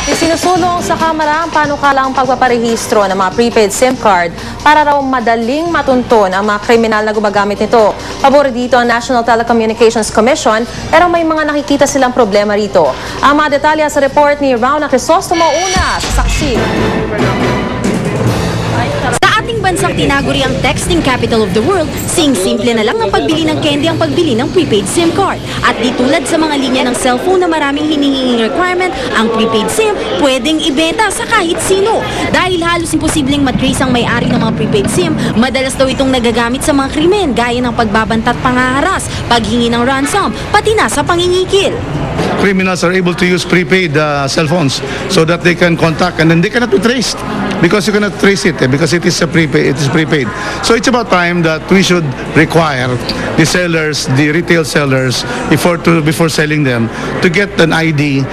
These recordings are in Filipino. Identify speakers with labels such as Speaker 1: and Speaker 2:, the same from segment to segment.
Speaker 1: Isinusulong sa Kamara ang panukalang pagpaparehistro ng mga prepaid SIM card para raw madaling matunton ang mga kriminal na gumagamit nito. Pabor dito ang National Telecommunications Commission pero may mga nakikita silang problema rito. Ang mga detalye sa report ni Rauna Crisostomo una sa saksi.
Speaker 2: Sa ating bansang tinaguri ang texting capital of the world, simple na lang ang pagbili ng candy ang pagbili ng prepaid SIM card. At di tulad sa mga linya ng cellphone na maraming hinihinging requirement, ang prepaid SIM pwedeng ibenta sa kahit sino. Dahil halos imposibleng matrace ang may-ari ng mga prepaid SIM, madalas daw itong nagagamit sa mga krimen gaya ng pagbabantat pangaharas, paghingi ng ransom, pati na sa pangingikil.
Speaker 3: Criminals are able to use prepaid cell phones so that they can contact and then they cannot be traced because you cannot trace it because it is prepaid. So it's about time that we should require the sellers, the retail sellers, before selling them to get an ID.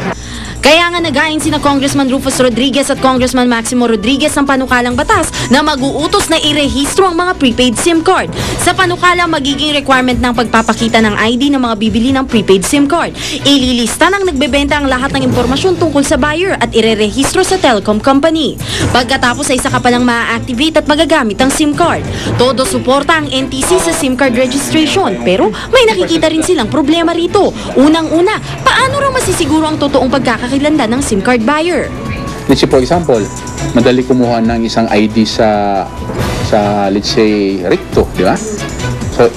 Speaker 2: Kaya nga nagain sina Congressman Rufus Rodriguez at Congressman Maximo Rodriguez ng panukalang batas na mag-uutos na irehistro ang mga prepaid SIM card. Sa panukala, magiging requirement ng pagpapakita ng ID ng mga bibili ng prepaid SIM card. Ililista ng nagbebenta ang lahat ng impormasyon tungkol sa buyer at irerehistro sa telecom company. Pagkatapos ay saka palang ma-activate at magagamit ang SIM card. Todo suporta ang NTC sa SIM card registration pero may nakikita rin silang problema rito. Unang-una, paano raw masisiguro ang totoong pagkakakilanda ng SIM card buyer?
Speaker 4: Let's say for example, madali kumuha ng isang ID sa let's say Recto, di ba? So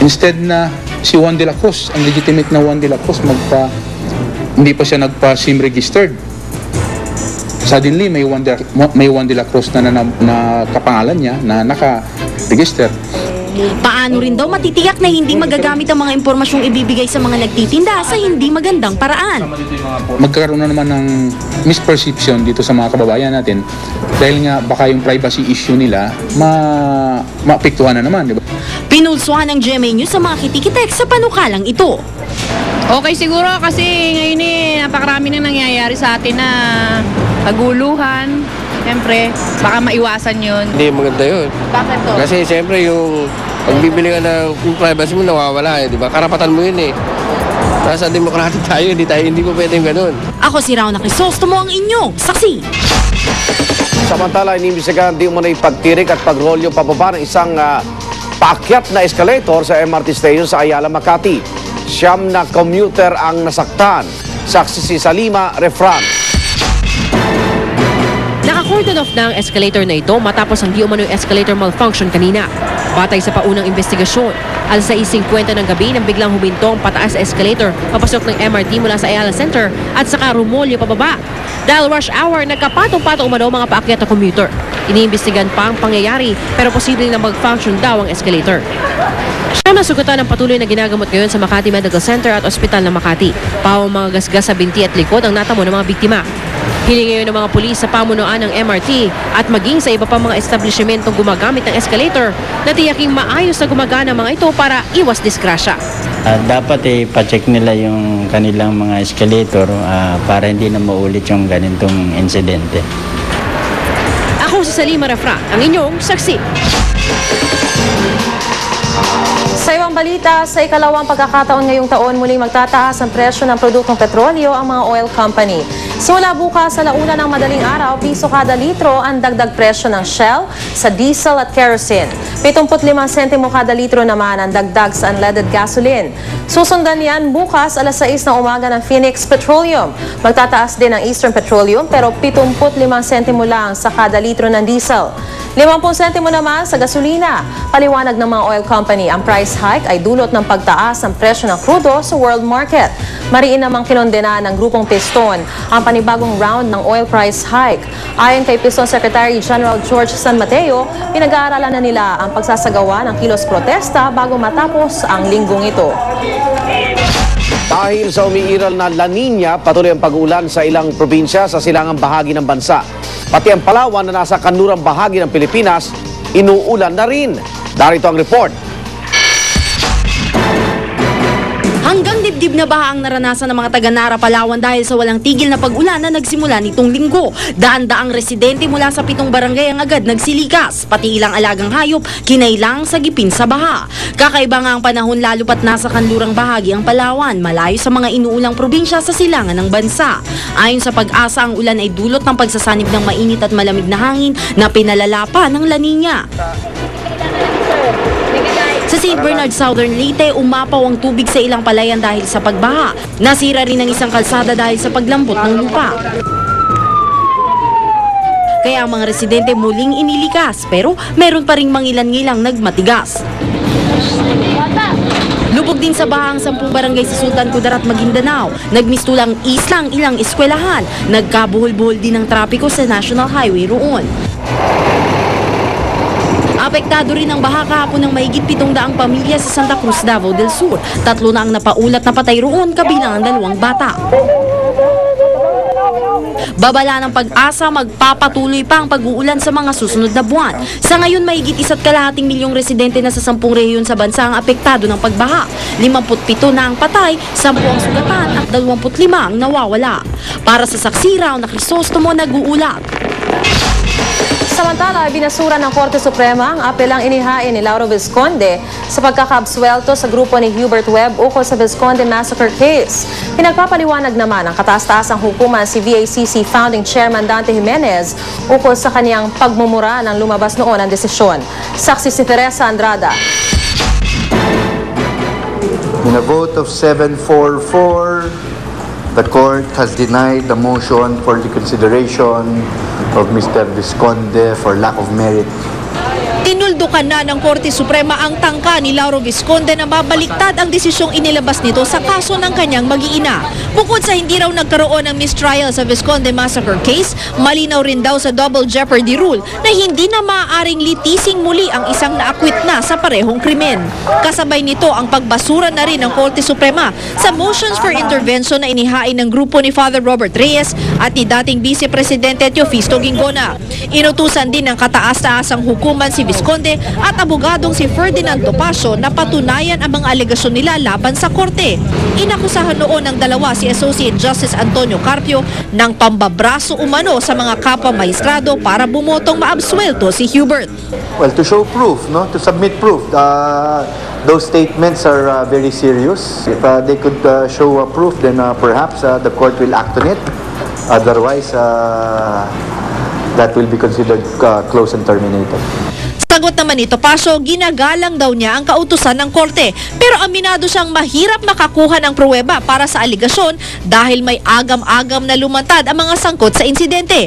Speaker 4: instead na si Juan de la Cruz, ang legitimate na Juan de la Cruz hindi pa siya nagpa-SIM registered. Suddenly may Juan de la Cruz na kapangalan niya na naka-register.
Speaker 2: Paano rin daw matitiyak na hindi magagamit ang mga impormasyong ibibigay sa mga nagtitinda sa hindi magandang paraan?
Speaker 4: Magkakaroon na naman ng misperception dito sa mga kababayan natin dahil nga baka yung privacy issue nila maapektuhan na naman, di ba?
Speaker 2: Pinulsuhan ng GMA News sa mga kitikitek sa panukalang ito.
Speaker 5: Okay siguro kasi ngayon napakarami nang nangyayari sa atin na kaguluhan. Siyempre, baka maiwasan yun.
Speaker 6: Hindi maganda yun.
Speaker 5: Bakit to?
Speaker 6: Kasi siyempre yung pagbibili ka ng privacy mo nawawala di ba? Karapatan mo yun Nasa demokratik tayo, hindi po pwedeng ganun.
Speaker 2: Ako si Rauna Crisostomo ang inyong saksi.
Speaker 7: Samantala, inimbestigahan di umunay pagtirik at pagrolyo pababa ng isang paakyat na escalator sa MRT station sa Ayala, Makati. Siyam na commuter ang nasaktan. Saksi si Salima Refran.
Speaker 8: Naka-cordon off na ang escalator na ito matapos ang di umano'y escalator malfunction kanina. Batay sa paunang investigasyon, alas 6:50 ng gabi nang biglang huminto ang pataas sa escalator papasok ng MRT mula sa Ayala Center at saka rumolyo pababa. Dahil rush hour, nagkapatong-patong umano mga paakyat na commuter. Iniimbestigan pa ang pangyayari pero posibleng na mag-function daw ang escalator. Siya nasugatan ng patuloy na ginagamot ngayon sa Makati Medical Center at Ospital ng Makati. Pawang mga gasgas sa binti at likod ang natamo ng mga biktima. Hiling ngayon ng mga pulis sa pamunuan ng MRT at maging sa iba pang mga establishmentong gumagamit ng escalator na tiyaking maayos na gumagana mga ito para iwas disgrasya.
Speaker 9: Dapat pa-check nila yung kanilang mga escalator para hindi na maulit yung ganitong insidente.
Speaker 8: Ako si Salima Refran, ang inyong saksi.
Speaker 1: Sa ibang balita, sa ikalawang pagkakataon ngayong taon, muling magtataas ang presyo ng produktong petrolyo ang mga oil company. Simula bukas sa launa ng madaling araw, piso kada litro ang dagdag presyo ng Shell sa diesel at kerosene. 75 sentimo kada litro naman ang dagdag sa unleaded gasoline. Susundan yan bukas alas 6 ng umaga ng Phoenix Petroleum. Magtataas din ang Eastern Petroleum pero 75 sentimo lang sa kada litro ng diesel. 50 sentimo naman sa gasolina. Paliwanag ng mga oil company, ang price hike ay dulot ng pagtaas ng presyo ng krudo sa world market. Mariin namang kinondena ng grupong Piston ang panibagong round ng oil price hike. Ayon kay Piston Secretary General George San Mateo, pinag-aaralan na nila ang pagsasagawa ng kilos protesta bago matapos ang linggong ito.
Speaker 7: Dahil sa umiiral na La Nina, patuloy ang pag-ulan sa ilang probinsya sa silangang bahagi ng bansa. Pati ang Palawan na nasa kanlurang bahagi ng Pilipinas, inuulan na rin. Darito ang report.
Speaker 2: Hanggang Madibdib na baha ang naranasan ng mga taga-Nara, Palawan dahil sa walang tigil na pag-ulan na nagsimula nitong linggo. Daan-daang residente mula sa 7 barangay ang agad nagsilikas, pati ilang alagang hayop kinailang sagipin sa baha. Kakaiba nga ang panahon lalo pat nasa kanlurang bahagi ang Palawan, malayo sa mga inuulang probinsya sa silangan ng bansa. Ayon sa Pag-asa, ang ulan ay dulot ng pagsasanib ng mainit at malamig na hangin na pinalala pa ng La Nina. Sa St. Bernard, Southern Leyte, umapaw ang tubig sa ilang palayan dahil sa pagbaha. Nasira rin ang isang kalsada dahil sa paglambot ng lupa. Kaya ang mga residente muling inilikas, pero meron pa ring mangilan-ngilang nagmatigas. Lubog din sa baha ang 10 barangay sa Sultan Kudarat, Maguindanao. Nagmistulang islang ilang eskwelahan. Nagkabuhol-buhol din ng trapiko sa National Highway roon. Apektado rin ang baha kahapon ng mahigit 700 pamilya sa Santa Cruz, Davao del Sur. 3 na ang napaulat na patay roon, kabilang ang 2 bata. Babala ng Pag-asa, magpapatuloy pa ang pag-uulan sa mga susunod na buwan. Sa ngayon, mahigit 1.2 milyong residente na sa 10 rehiyon sa bansa ang apektado ng pagbaha. 57 na ang patay, 10 ang sugatan at 25 ang nawawala. Para sa Saksi Raw na Crisostomo, nag-uulat.
Speaker 1: Samantala, binasura ng Korte Suprema ang apelang inihain ni Lauro Vizconde sa pagkakaabsuelto sa grupo ni Hubert Webb ukol sa Vizconde Massacre case. Pinagpapaliwanag naman ang kataas-taasang hukuman si VACC Founding Chairman Dante Jimenez ukol sa kaniyang pagmumura ng lumabas noon ang desisyon. Saksi si Teresa Andrada.
Speaker 10: In a vote of 7-4-4, the court has denied the motion for reconsideration of Mr. Vizconde for lack of merit.
Speaker 11: Tinuldukan na ng Korte Suprema ang tangka ni Lauro Vizconde na mabaliktad ang desisyong inilabas nito sa kaso ng kanyang mag-iina. Bukod sa hindi raw nagkaroon ng mistrial sa Vizconde Massacre case, malinaw rin daw sa double jeopardy rule na hindi na maaaring litising muli ang isang naakwit na sa parehong krimen. Kasabay nito ang pagbasura na rin ng Korte Suprema sa motions for intervention na inihain ng grupo ni Father Robert Reyes at ni dating Vice Presidente Teofisto Ginggona. Inutusan din ng kataas-taasang hukuman si Vizconde at abogadong si Ferdinand Topacio na patunayan ang mga alegasyon nila laban sa korte. Inakusahan noon ng dalawa si Associate Justice Antonio Carpio ng pambabraso umano sa mga kapwa maestrado para bumotong maabsuelto si Hubert.
Speaker 10: Well, to show proof, no, to submit proof. Those statements are very serious. If they could show proof, then perhaps the court will act on it. Otherwise, that will be considered closed and terminated.
Speaker 11: Sagot naman ni Topacio, ginagalang daw niya ang kautusan ng korte. Pero aminado siyang mahirap makakuha ng pruweba para sa aligasyon dahil may agam-agam na lumantad ang mga sangkot sa insidente.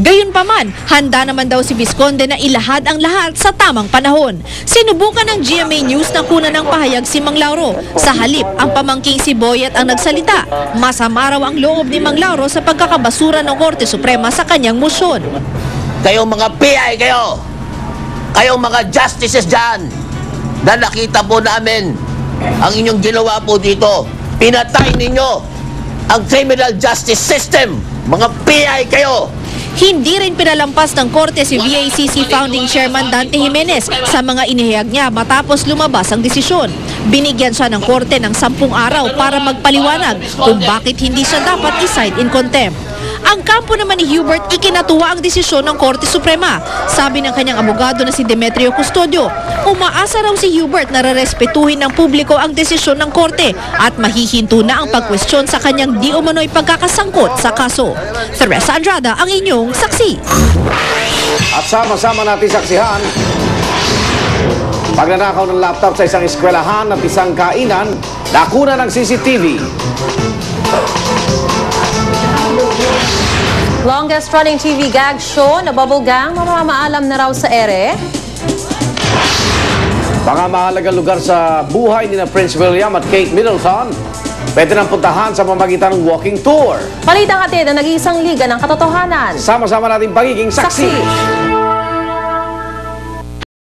Speaker 11: Gayunpaman, handa naman daw si Vizconde na ilahad ang lahat sa tamang panahon. Sinubukan ng GMA News na kunan ng pahayag si Mang Lauro. Sa halip, ang pamangking si Boyet ang nagsalita. Masama raw ang loob ni Mang Lauro sa pagkakabasura ng Korte Suprema sa kanyang motion.
Speaker 12: Kayong mga PI kayo! Kayong mga justices dyan na nakita po namin ang inyong ginawa po dito. Pinatay ninyo ang criminal justice system. Mga PI kayo!
Speaker 11: Hindi rin pinalampas ng korte si VACC Founding Chairman Dante Jimenez sa mga inihayag niya matapos lumabas ang desisyon. Binigyan siya ng korte ng 10 araw para magpaliwanag kung bakit hindi siya dapat i-cite in contempt. Ang kampo naman ni Hubert, ikinatuwa ang desisyon ng Korte Suprema. Sabi ng kanyang abogado na si Demetrio Custodio, umaasa raw si Hubert na rerespetuhin ng publiko ang desisyon ng korte at mahihinto na ang pagkwestiyon sa kanyang di umano'y pagkakasangkot sa kaso. Teresa Andrada, ang inyong saksi.
Speaker 7: At sama-sama natin saksihan pagnanakaw ng laptop sa isang eskwelahan at isang kainan, nakuna ng CCTV.
Speaker 1: Longest running TV gag show na Bubble Gang mamamaalam na raw sa ere.
Speaker 7: Mga mahalagang lugar sa buhay ni na Prince William at Kate Middleton, pwede nang puntahan sa pamamagitan ng walking tour.
Speaker 1: Palitang hatid na nag-iisang liga ng katotohanan.
Speaker 7: Sama-sama nating pagiging saksi.